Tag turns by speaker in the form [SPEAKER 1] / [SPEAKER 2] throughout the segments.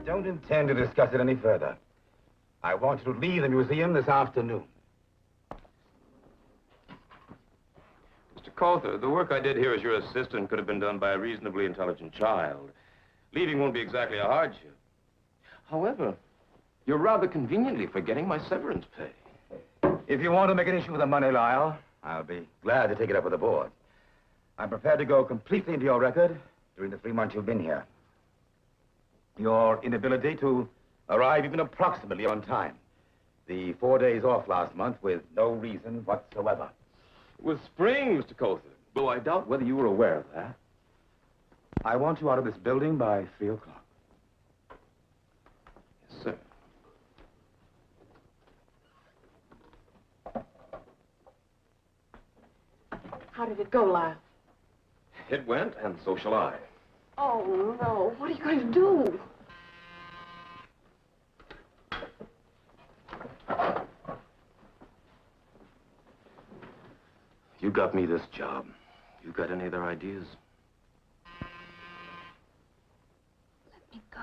[SPEAKER 1] don't intend to discuss it any further. I want you to leave the museum this afternoon.
[SPEAKER 2] Mr. Coulter, the work I did here as your assistant could have been done by a reasonably intelligent child. Leaving won't be exactly a hardship. However, you're rather conveniently forgetting my severance pay.
[SPEAKER 1] If you want to make an issue with the money, Lyle, I'll be glad to take it up with the board. I'm prepared to go completely into your record during the 3 months you've been here. Your inability to arrive even approximately on time. The 4 days off last month with no reason whatsoever.
[SPEAKER 2] It was spring, Mr. Coulter, though I doubt whether you were aware of that.
[SPEAKER 1] I want you out of this building by 3 o'clock.
[SPEAKER 2] Yes, sir.
[SPEAKER 3] How did it go, Lyle?
[SPEAKER 2] It went, and so shall I.
[SPEAKER 3] Oh, no. What are you going to do?
[SPEAKER 2] You got me this job. You got any other ideas?
[SPEAKER 3] Let me go.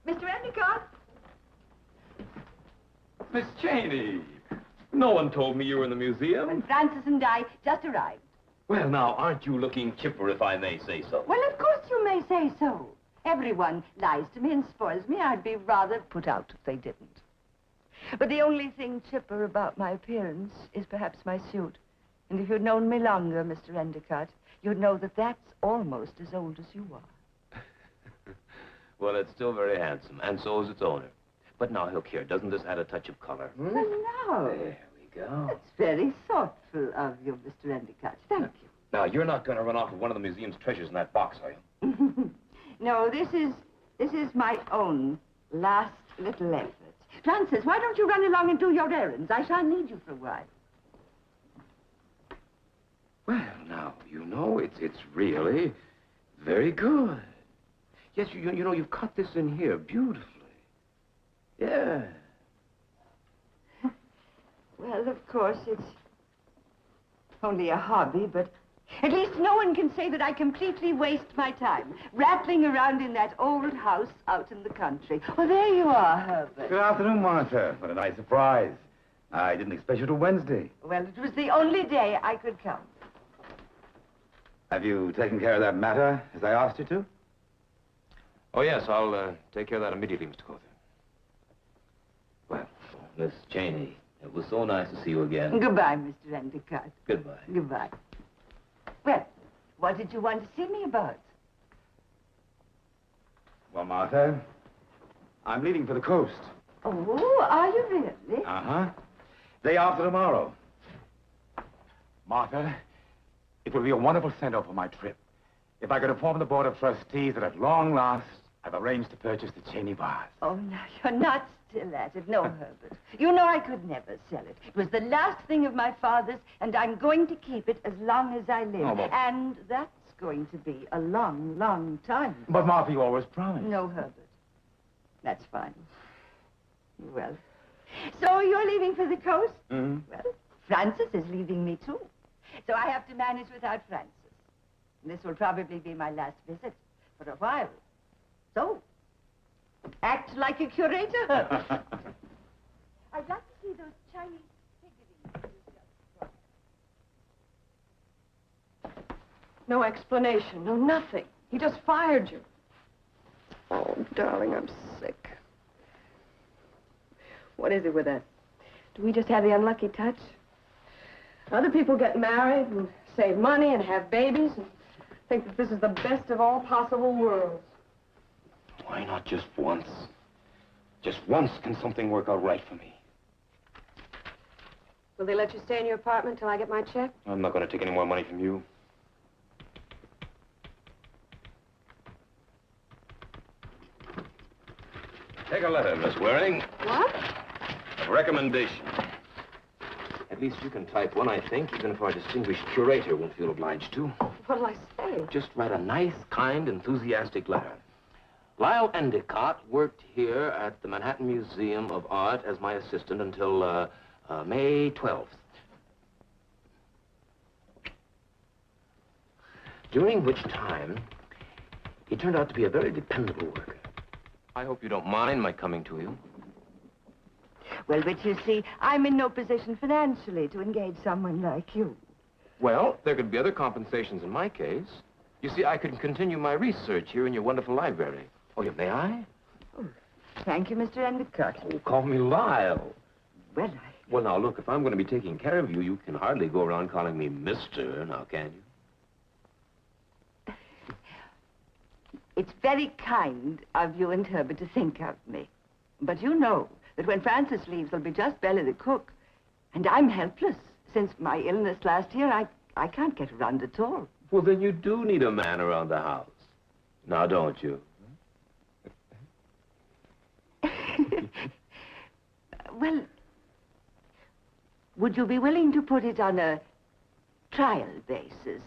[SPEAKER 4] Mr. Endicott?
[SPEAKER 2] Miss Cheney, no one told me you were in the museum.
[SPEAKER 4] Well, Francis and I just arrived.
[SPEAKER 2] Well, now, aren't you looking chipper, if I may say so?
[SPEAKER 4] Well, of course you may say so. Everyone lies to me and spoils me. I'd be rather put out if they didn't. But the only thing chipper about my appearance is perhaps my suit. And if you'd known me longer, Mr. Endicott, you'd know that that's almost as old as you are.
[SPEAKER 2] Well, it's still very handsome, and so is its owner. But now, look here, doesn't this add a touch of color?
[SPEAKER 4] Well, now.
[SPEAKER 2] There we go.
[SPEAKER 4] That's very thoughtful of you, Mr. Endicott. Thank you.
[SPEAKER 2] Now, you're not going to run off with one of the museum's treasures in that box, are you?
[SPEAKER 4] No, this is my own last little effort. Francis, why don't you run along and do your errands? I shall need you for a while.
[SPEAKER 2] Well, now, you know, it's really very good. Yes, you know, you've cut this in here beautifully. Yeah.
[SPEAKER 4] Well, of course, it's only a hobby, but at least no one can say that I completely waste my time rattling around in that old house out in the country. Well, there you are, Herbert.
[SPEAKER 1] Good afternoon, Martha. What a nice surprise. I didn't expect you till Wednesday.
[SPEAKER 4] Well, it was the only day I could come.
[SPEAKER 1] Have you taken care of that matter as I asked you to?
[SPEAKER 2] Oh, yes, I'll take care of that immediately, Mr. Coulter. Well, Miss Cheney, it was so nice to see you again.
[SPEAKER 4] Goodbye, Mr. Endicott.
[SPEAKER 2] Goodbye.
[SPEAKER 4] Goodbye. Well, what did you want to see me about?
[SPEAKER 1] Well, Martha, I'm leaving for the coast.
[SPEAKER 4] Oh, are you really?
[SPEAKER 1] Uh-huh. Day after tomorrow. Martha, it will be a wonderful send-off for my trip if I could inform the Board of Trustees that at long last, I've arranged to purchase the Cheney Vase.
[SPEAKER 4] Oh, no, you're not still at it. No, Herbert. You know I could never sell it. It was the last thing of my father's, and I'm going to keep it as long as I live.
[SPEAKER 1] Oh, but...
[SPEAKER 4] And that's going to be a long, long time.
[SPEAKER 1] But, Martha, you always promised.
[SPEAKER 4] No, Herbert. That's fine. Well, so you're leaving for the coast?
[SPEAKER 1] Mm-hmm.
[SPEAKER 4] Well, Francis is leaving me, too. So I have to manage without Francis. This will probably be my last visit for a while. So, act like a curator. I'd like to see those Chinese figurines you just brought.
[SPEAKER 3] No explanation, no nothing. He just fired you. Oh, darling, I'm sick. What is it with that? Do we just have the unlucky touch? Other people get married and save money and have babies and think that this is the best of all possible worlds.
[SPEAKER 2] Why not just once? Just once can something work out right for me.
[SPEAKER 3] Will they let you stay in your apartment till I get my check?
[SPEAKER 2] I'm not going to take any more money from you. Take a letter, Miss Waring.
[SPEAKER 3] What?
[SPEAKER 2] A recommendation. At least you can type one, I think, even if our distinguished curator won't feel obliged to.
[SPEAKER 3] What'll I say?
[SPEAKER 2] Just write a nice, kind, enthusiastic letter. Lyle Endicott worked here at the Manhattan Museum of Art as my assistant until May 12th. During which time, he turned out to be a very dependable worker. I hope you don't mind my coming to you.
[SPEAKER 4] Well, but you see, I'm in no position financially to engage someone like you.
[SPEAKER 2] Well, there could be other compensations in my case. You see, I could continue my research here in your wonderful library. Oh, yeah, may I?
[SPEAKER 4] Oh, thank you, Mr. Endicott.
[SPEAKER 2] Oh, call me Lyle.
[SPEAKER 4] Well,
[SPEAKER 2] Well, now, look, if I'm going to be taking care of you, you can hardly go around calling me Mr., now, can you?
[SPEAKER 4] It's very kind of you and Herbert to think of me. But you know that when Francis leaves, there'll be just Bella the cook. And I'm helpless. Since my illness last year, I can't get around at all.
[SPEAKER 2] Well, then you do need a man around the house. Now, don't you?
[SPEAKER 4] Well, would you be willing to put it on a trial basis?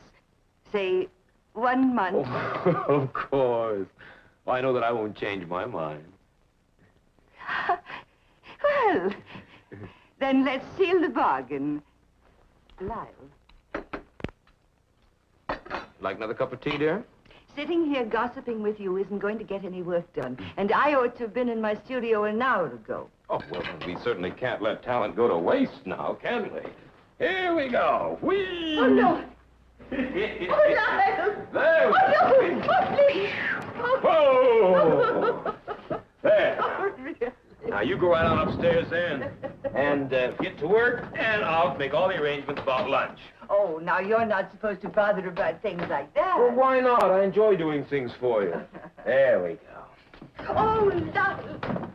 [SPEAKER 4] Say, 1 month?
[SPEAKER 2] Oh, of course. Well, I know that I won't change my mind.
[SPEAKER 4] Well, then let's seal the bargain. Lyle.
[SPEAKER 2] Like another cup of tea, dear?
[SPEAKER 4] Sitting here gossiping with you isn't going to get any work done. And I ought to have been in my studio an hour ago.
[SPEAKER 2] Oh, well, we certainly can't let talent go to waste now, can we? Here we go. Whee!
[SPEAKER 4] Oh, no. Oh, Lyle.
[SPEAKER 2] There we
[SPEAKER 4] Oh, no. Oh, please.
[SPEAKER 2] Whoa! There.
[SPEAKER 4] Oh, really?
[SPEAKER 2] Now, you go right on upstairs then and get to work, and I'll make all the arrangements about lunch.
[SPEAKER 4] Oh, now you're not supposed to bother about things like that.
[SPEAKER 2] Well, why not? I enjoy doing things for you. There we go.
[SPEAKER 4] Oh, Lyle.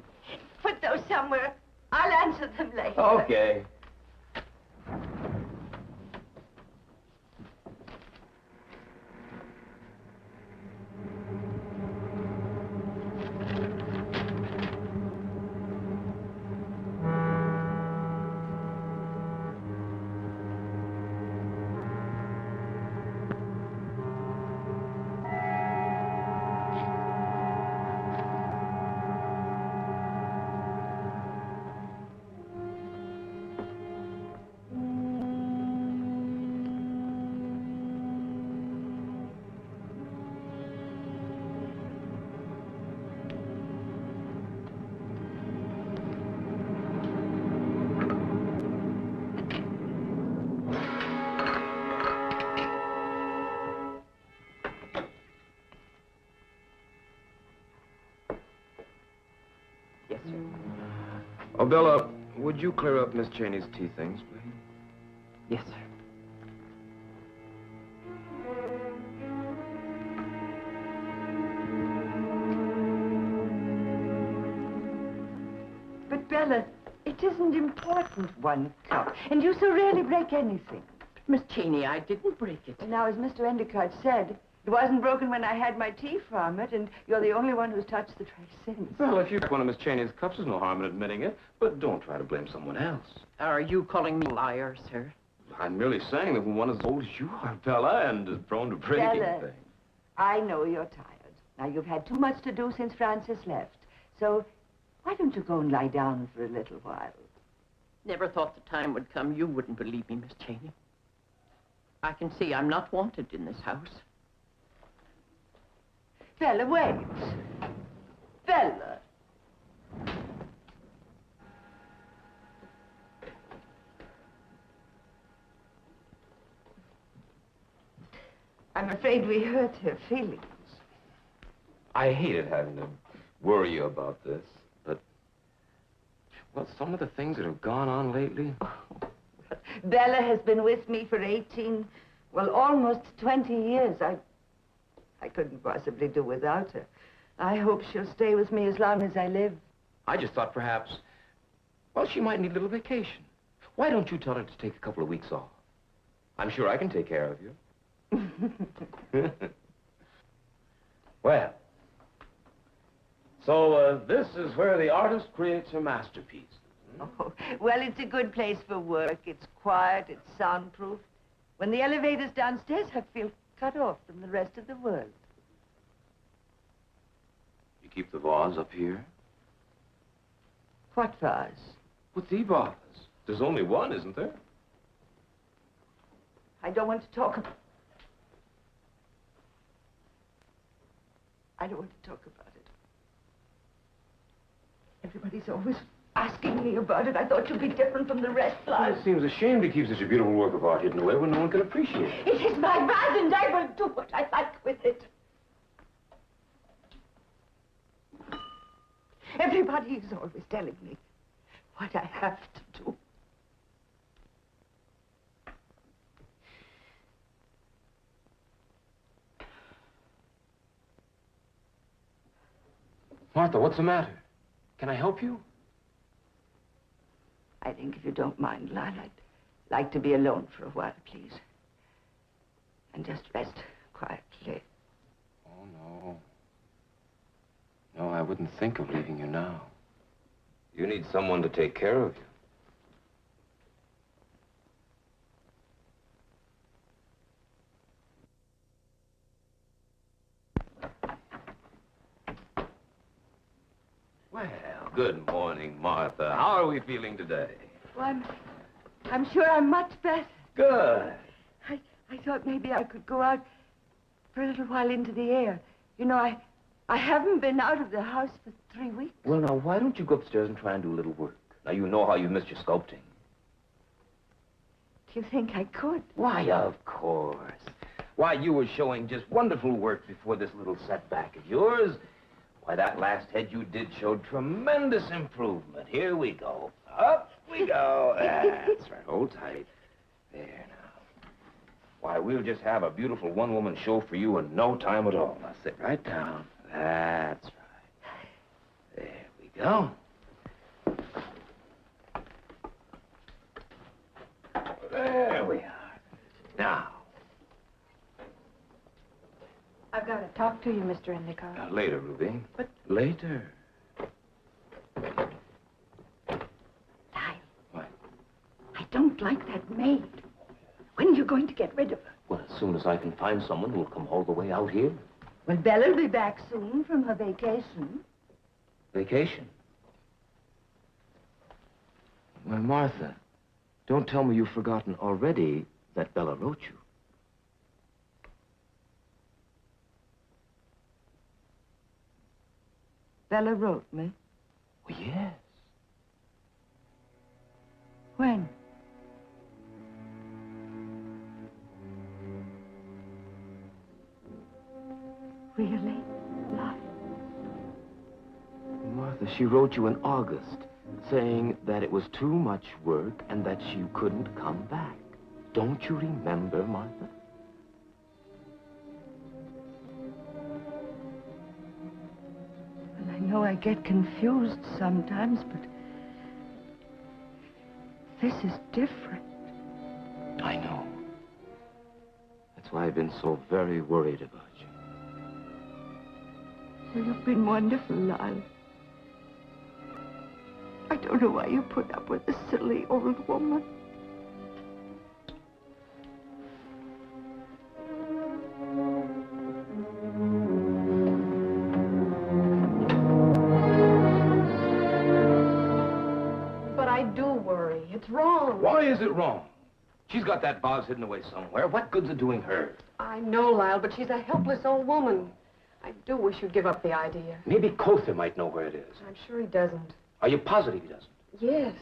[SPEAKER 4] Put those somewhere. I'll answer them later.
[SPEAKER 2] Okay.
[SPEAKER 4] Yes, sir.
[SPEAKER 2] Oh, Bella, would you clear up Miss Cheney's tea things, please?
[SPEAKER 4] Yes, sir. But, Bella, it isn't important, 1 cup. And you so rarely break anything.
[SPEAKER 5] Miss Cheney, I didn't break it.
[SPEAKER 4] Now, as Mr. Endicott said, it wasn't broken when I had my tea from it, and you're the only one who's touched the tray since.
[SPEAKER 2] Well, if you break one of Miss Cheney's cups, there's no harm in admitting it. But don't try to blame someone else.
[SPEAKER 5] Are you calling me a liar, sir?
[SPEAKER 2] I'm merely saying that when one is as old as you are, Bella, and is prone to breaking
[SPEAKER 4] Bella,
[SPEAKER 2] things.
[SPEAKER 4] I know you're tired. Now, you've had too much to do since Francis left. So, why don't you go and lie down for a little while?
[SPEAKER 5] Never thought the time would come you wouldn't believe me, Miss Cheney. I can see I'm not wanted in this house.
[SPEAKER 4] Bella, wait. Bella. I'm afraid we hurt her feelings.
[SPEAKER 2] I hated having to worry you about this, but, well, some of the things that have gone on lately.
[SPEAKER 4] Bella has been with me for 18, well, almost 20 years. I couldn't possibly do without her. I hope she'll stay with me as long as I live.
[SPEAKER 2] I just thought perhaps, well, she might need a little vacation. Why don't you tell her to take a couple of weeks off? I'm sure I can take care of you. Well, so this is where the artist creates her masterpiece.
[SPEAKER 4] Oh, well, it's a good place for work. It's quiet, it's soundproof. When the elevator's downstairs, I feel cut off from the rest of the world.
[SPEAKER 2] You keep the vase up here?
[SPEAKER 4] What vase?
[SPEAKER 2] What's the vase? There's only one, isn't there?
[SPEAKER 4] I don't want to talk about... I don't want to talk about it. Everybody's always asking me about it. I thought you'd be different from the rest, Lyle.
[SPEAKER 2] It seems a shame to keep such a beautiful work of art hidden away when no one can appreciate it.
[SPEAKER 4] It is my vase, and I will do what I like with it. Everybody is always telling me what I have to do.
[SPEAKER 2] Martha, what's the matter? Can I help you?
[SPEAKER 4] I think if you don't mind, Lyle, I'd like to be alone for a while, please. And just rest quietly.
[SPEAKER 2] Oh, no. No, I wouldn't think of leaving you now. You need someone to take care of you. Well, good morning, Martha. How are we feeling today?
[SPEAKER 4] Well, I'm sure I'm much better.
[SPEAKER 2] Good.
[SPEAKER 4] I thought maybe I could go out for a little while into the air. You know, I haven't been out of the house for 3 weeks.
[SPEAKER 2] Well, now, why don't you go upstairs and try and do a little work? Now, you know how you missed your sculpting.
[SPEAKER 4] Do you think I could?
[SPEAKER 2] Why, of course. Why, you were showing just wonderful work before this little setback of yours. Why, that last head you did showed tremendous improvement. Here we go. Up we go. That's right. Hold tight. There now. Why, we'll just have a beautiful one-woman show for you in no time at all. Now, sit right down. That's right. There we go. There we are. Now.
[SPEAKER 3] I've got to talk to you, Mr. Endicott.
[SPEAKER 2] Later, Ruby.
[SPEAKER 3] But-
[SPEAKER 2] Later.
[SPEAKER 4] Lyle,
[SPEAKER 2] What?
[SPEAKER 4] I don't like that maid. When are you going to get rid of her?
[SPEAKER 2] Well, as soon as I can find someone who'll come all the way out here.
[SPEAKER 4] Well, Bella'll be back soon from her vacation.
[SPEAKER 2] Vacation. Well, Martha, don't tell me you've forgotten already that Bella wrote you.
[SPEAKER 4] Bella wrote me.
[SPEAKER 2] Well, yes.
[SPEAKER 4] When? Really? Lyle?
[SPEAKER 2] Martha, she wrote you in August, saying that it was too much work and that she couldn't come back. Don't you remember, Martha?
[SPEAKER 4] Well, I know I get confused sometimes, but this is different.
[SPEAKER 2] I know. That's why I've been so very worried about you.
[SPEAKER 4] Well, you've been wonderful, Lyle. I don't know why you put up with this silly old woman.
[SPEAKER 3] But I do worry. It's wrong.
[SPEAKER 2] Why is it wrong? She's got that vase hidden away somewhere. What good's it doing her?
[SPEAKER 3] I know, Lyle, but she's a helpless old woman. I do wish you'd give up the idea.
[SPEAKER 2] Maybe Kother might know where it is.
[SPEAKER 3] I'm sure he doesn't.
[SPEAKER 2] Are you positive he doesn't?
[SPEAKER 3] Yes.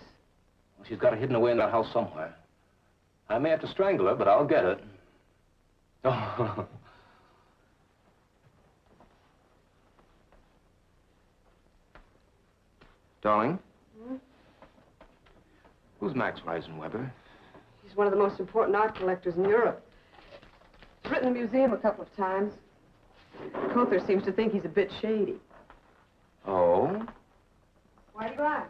[SPEAKER 2] Well, she's got it hidden away in that house somewhere. I may have to strangle her, but I'll get it. Oh. Darling?
[SPEAKER 3] Hmm?
[SPEAKER 2] Who's Max Reisenweber?
[SPEAKER 3] He's one of the most important art collectors in Europe. He's written in the museum a couple of times. Kother seems to think he's a bit shady.
[SPEAKER 2] Oh?
[SPEAKER 3] Why do you ask?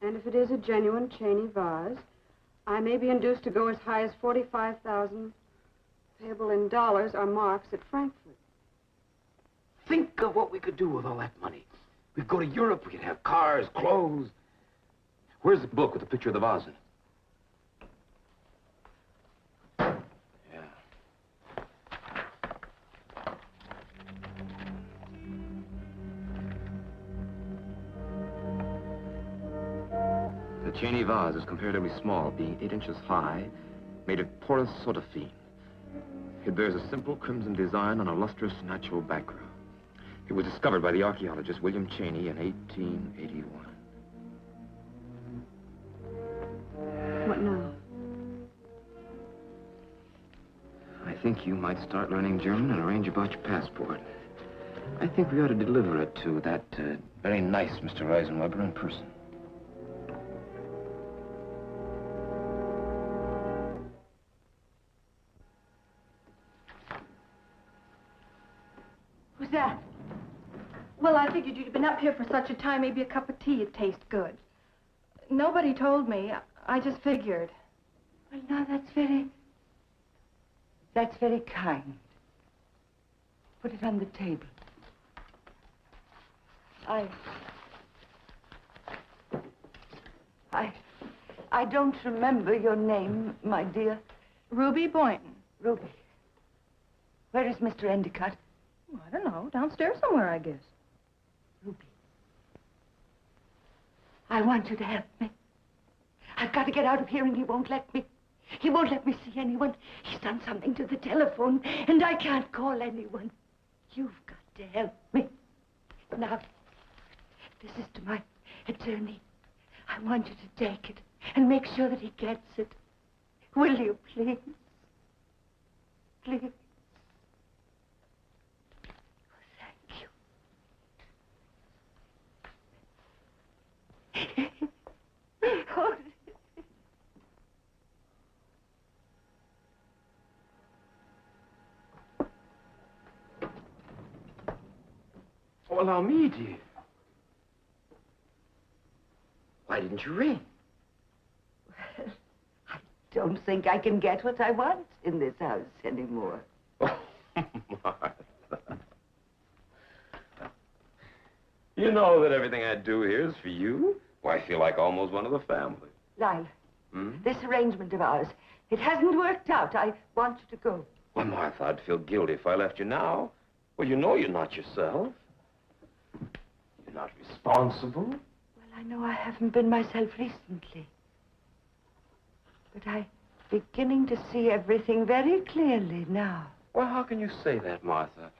[SPEAKER 3] And if it is a genuine Cheney vase, I may be induced to go as high as 45,000, payable in dollars or marks at Frankfurt.
[SPEAKER 2] Think of what we could do with all that money. We'd go to Europe, we could have cars, clothes. Where's the book with the picture of the vase in it? Yeah. Cheney vase is comparatively small, being 8 inches high, made of porous sodaphene. It bears a simple crimson design on a lustrous natural background. It was discovered by the archaeologist William Cheney in 1881.
[SPEAKER 3] What now?
[SPEAKER 2] I think you might start learning German and arrange about your passport. I think we ought to deliver it to that very nice Mr. Reisenweber in person.
[SPEAKER 3] Who's that? Well, I figured you'd been up here for such a time, maybe a cup of tea would taste good. Nobody told me. I just figured.
[SPEAKER 4] Well, now, that's very kind. Put it on the table. I don't remember your name, my dear.
[SPEAKER 3] Ruby Boynton.
[SPEAKER 4] Ruby. Where is Mr. Endicott?
[SPEAKER 3] Oh, I don't know. Downstairs somewhere, I guess.
[SPEAKER 4] Ruby. I want you to help me. I've got to get out of here, and he won't let me. He won't let me see anyone. He's done something to the telephone, and I can't call anyone. You've got to help me. Now, this is to my attorney. I want you to take it and make sure that he gets it. Will you, please? Please. Thank you. Oh.
[SPEAKER 2] Oh, allow me, dear. Why didn't you ring?
[SPEAKER 4] Well, I don't think I can get what I want in this house anymore.
[SPEAKER 2] Oh, Martha. You know that everything I do here is for you. Why, I feel like almost one of the family.
[SPEAKER 4] Lyle, this arrangement of ours, it hasn't worked out. I want you to go.
[SPEAKER 2] Why, Martha, I'd feel guilty if I left you now. Well, you know you're not yourself. You're not responsible.
[SPEAKER 4] Well, I know I haven't been myself recently. But I'm beginning to see everything very clearly now.
[SPEAKER 2] Well, how can you say that, Martha,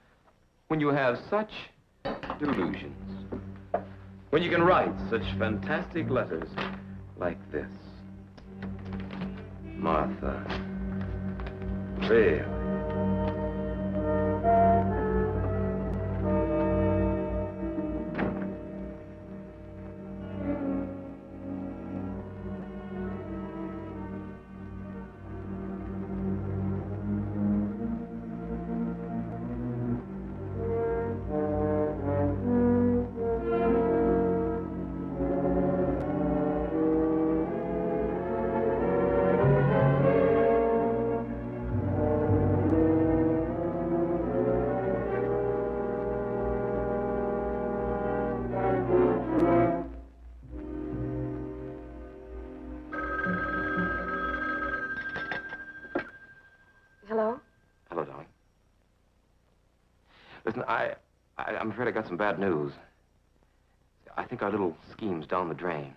[SPEAKER 2] when you have such delusions? When you can write such fantastic letters like this? Martha, really?
[SPEAKER 3] Hello?
[SPEAKER 2] Hello, darling. Listen, I'm afraid I got some bad news. I think our little scheme's down the drain.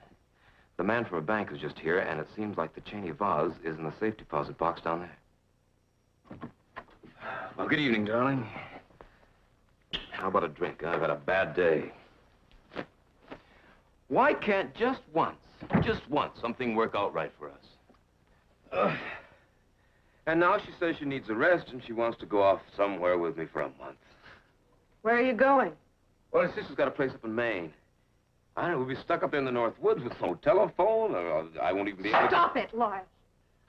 [SPEAKER 2] The man from a bank is just here, and it seems like the Cheney vase is in the safe deposit box down there. Well, good evening, darling. How about a drink? I've had a bad day. Why can't just once, something work out right for us? And now she says she needs a rest, and she wants to go off somewhere with me for a month.
[SPEAKER 3] Where are you going?
[SPEAKER 2] Well, her sister's got a place up in Maine. I don't know, we'll be stuck up there in the North Woods with no telephone, or I won't even be able to...
[SPEAKER 3] Stop it, Lyle.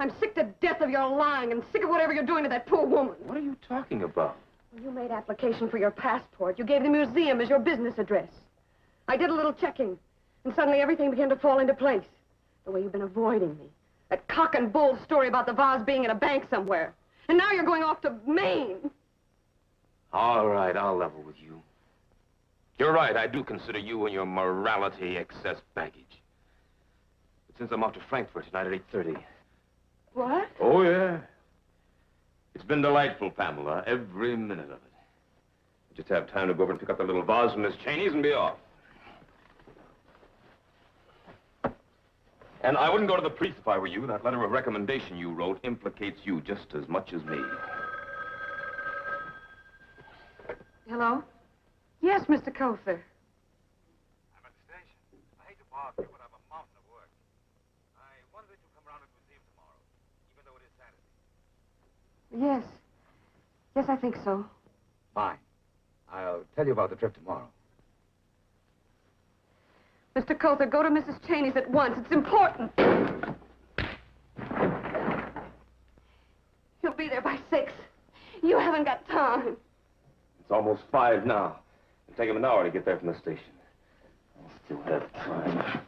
[SPEAKER 3] I'm sick to death of your lying and sick of whatever you're doing to that poor woman.
[SPEAKER 2] What are you talking about?
[SPEAKER 3] When you made application for your passport, you gave the museum as your business address. I did a little checking, and suddenly everything began to fall into place. The way you've been avoiding me. That cock and bull story about the vase being in a bank somewhere. And now you're going off to Maine.
[SPEAKER 2] All right, I'll level with you. You're right, I do consider you and your morality excess baggage. But since I'm off to Frankfurt tonight at 8:30...
[SPEAKER 3] What?
[SPEAKER 2] Oh, yeah. It's been delightful, Pamela, every minute of it. I just have time to go over and pick up the little vase from Miss Cheney's and be off. And I wouldn't go to the priest if I were you. That letter of recommendation you wrote implicates you just as much as me.
[SPEAKER 3] Hello? Yes, Mr. Colfer.
[SPEAKER 1] I'm at the station. I hate to bother you, but I'm a mountain of work. I wondered if you'd come around to the museum tomorrow, even though it is Saturday.
[SPEAKER 3] Yes. Yes, I think so.
[SPEAKER 1] Fine. I'll tell you about the trip tomorrow.
[SPEAKER 3] Mr. Colfer, go to Mrs. Cheney's at once. It's important. He'll be there by 6. You haven't got time.
[SPEAKER 2] It's almost 5 now. It'll take him an hour to get there from the station. I'll still have time.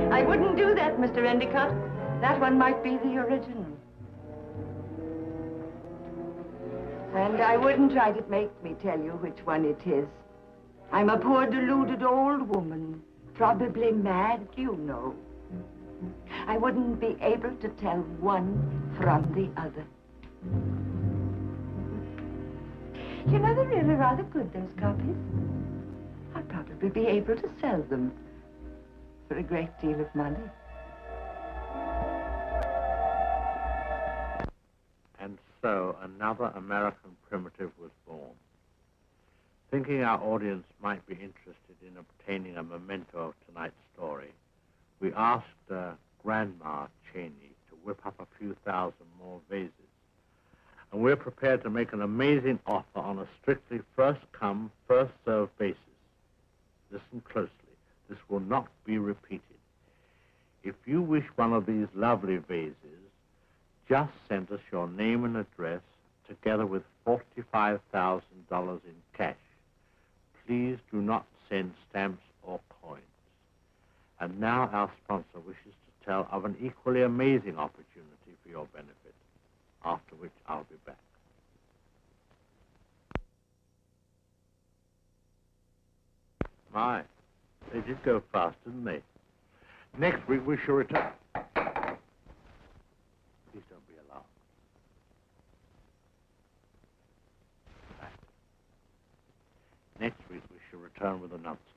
[SPEAKER 4] I wouldn't do that, Mr. Endicott. That one might be the original. And I wouldn't try to make me tell you which one it is. I'm a poor deluded old woman, probably mad, you know. I wouldn't be able to tell one from the other. You know, they're really rather good, those copies. I'll probably be able to sell them for a great deal of money.
[SPEAKER 6] And so another American primitive was born. Thinking our audience might be interested in obtaining a memento of tonight's story, we asked Grandma Cheney to whip up a few thousand more vases. And we're prepared to make an amazing offer on a strictly first-come, first-served basis. Listen closely. This will not be repeated. If you wish one of these lovely vases, just send us your name and address together with $45,000 in cash. Please do not send stamps or coins. And now our sponsor wishes to tell of an equally amazing opportunity for your benefit, after which I'll be back. My, they did go fast, didn't they? Next week we shall return. Please don't be alarmed. Next week we shall return with another story.